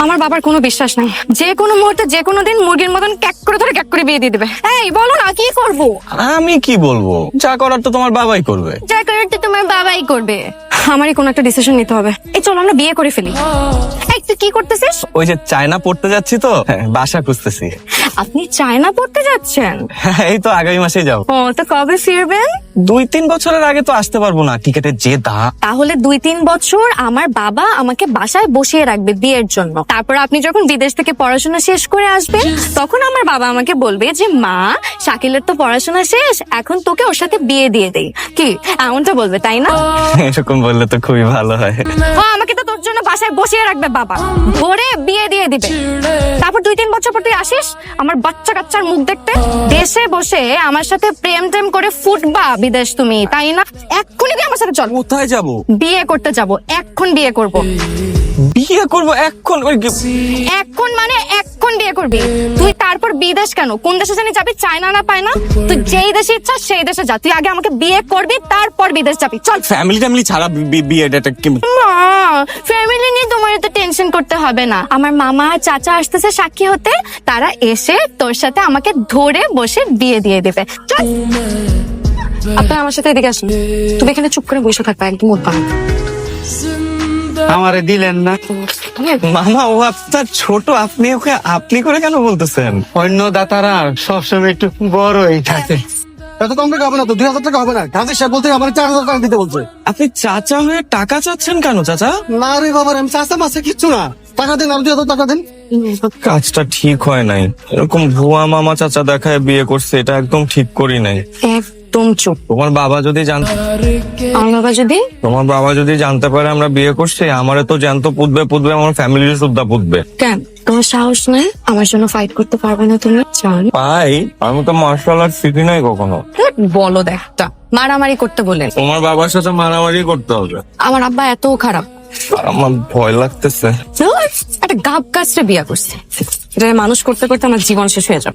আমার বাবার কোনো বিশ্বাস নাই, যে কোনো মুহূর্তে যে কোনো দিন মুরগির মতন ক্যাক করে ধরে ক্যাক করে বিয়ে দিয়ে দেবে। এই বলো না কি করবো? আমি কি বলবো, যা করার তো তোমার বাবাই করবে। যা করার তো তোমার বাবাই করবে। আমারই কোনো একটা ডিসিশন নিতে হবে। এই চলো আমরা বিয়ে করে ফেলি। এই তুই কি করতেছিস? ওই যে চায়না পড়তে যাচ্ছি তো, বাসা খুঁজতেছি। আপনি চায়না পড়তে যাচ্ছেন? এই তো আগামী মাসেই যাও। ও তো কবে ফিরবেন? 2-3 বছরের আগে তো আসতে পারবো না, টিকেটের যে দাম। তাহলে 2-3 বছর আমার বাবা আমাকে বাসায় বসিয়ে রাখবে বিয়ের জন্য। তারপর আপনি যখন বিদেশ থেকে পড়াশোনা শেষ করে আসবেন, তখন আমার বাবা আমাকে বলবে যে মা, শাকিলের তো পড়াশোনা শেষ, এখন তোকে ওর সাথে বিয়ে দিয়ে দেই। কি এমনটা বলবে তাই না? এরকম বললে তো খুবই ভালো হয়। আমাকে তো তোর জন্য বাসায় বসিয়ে রাখবে বাবা, ভোরে বিয়ে দিয়ে দিবে। তারপর 2-3 বছর পর তুই আসিস আমার বাচ্চা কাচ্চার মুখ দেখতে। দেশে বসে আমার সাথে প্রেম টেম করে ফুটবা বিদেশ তুমি, তাই না? এক্ষুনি তুই আমার সাথে চল। কোথায় যাব? বিয়ে করতে যাব, এখন বিয়ে করব। বিয়ে করব এখন? এখন মানে এখন বিয়ে করবি তুই। তারপর বিদেশ কেন, কোন দেশে জানি যাবি, চায়না না পায় না? তুই যেই দেশে ইচ্ছা সেই দেশে যা, তুই আগে আমাকে বিয়ে করবি তারপর বিদেশ যাবি। চল। ফ্যামিলি ছাড়া বিয়েটা কি? ফ্যামিলি নিয়ে তোমার এত টেনশন করতে হবে না। আমার মামা আর চাচা আসতেছে সাক্ষী হতে, তারা এসে তোর সাথে আমাকে ধরে বসে বিয়ে দিয়ে দেবে। চল। আপনি আমার সাথে এদিকে আসুন। তুমি এখানে চুপ করে বসে থাকবে, একদম উঠবা না। আমারে দিলেন না? মামা, ও আপনার ছোট, আপনি ওকে আপনি করে কেন বলতেছেন? অন্য দাতারা সবসময় একটু বড়ই থাকে। এত কম টাকা হবে না তো, 2000 টাকা হবে না? কাজের সাহেব বলতে আমার 4000 টাকা দিতে বলছে। আপনি চাচা হয়ে টাকা চাচ্ছেন কেন চাচা? না রে বাবা, আমি চাষা মাসে কিচ্ছু না। টাকা দিন, আর 2000 টাকা দিন। কাজটা ঠিক হয় নাই, এরকম ভুয়া মামা চাচা দেখায় বিয়ে করছে, এটা একদম ঠিক করি নাই। একদম চুপ। তোমার বাবা যদি আমার বাবা যদি তোমার বাবা যদি জানতে পারে আমরা বিয়ে করছি, আমারে তো জ্যান্ত পুতবে, আমার ফ্যামিলির সুদ্ধা পুতবে। কেন, তোমার সাহস নাই? আমার জন্য ফাইট করতে পারবে না তুমি? জান ভাই, আমি তো মার্শাল আর্ট শিখি নাই কখনো। বলো দেখটা, মারামারি করতে বলে। তোমার বাবার সাথে মারামারি করতে হবে? আমার আব্বা এত খারাপ। আমার ভয় লাগতেছে। একটা গাব গাছরে বিয়া করছে, এটা মানুষ করতে করতে আমার জীবন শেষ হয়ে যাবে।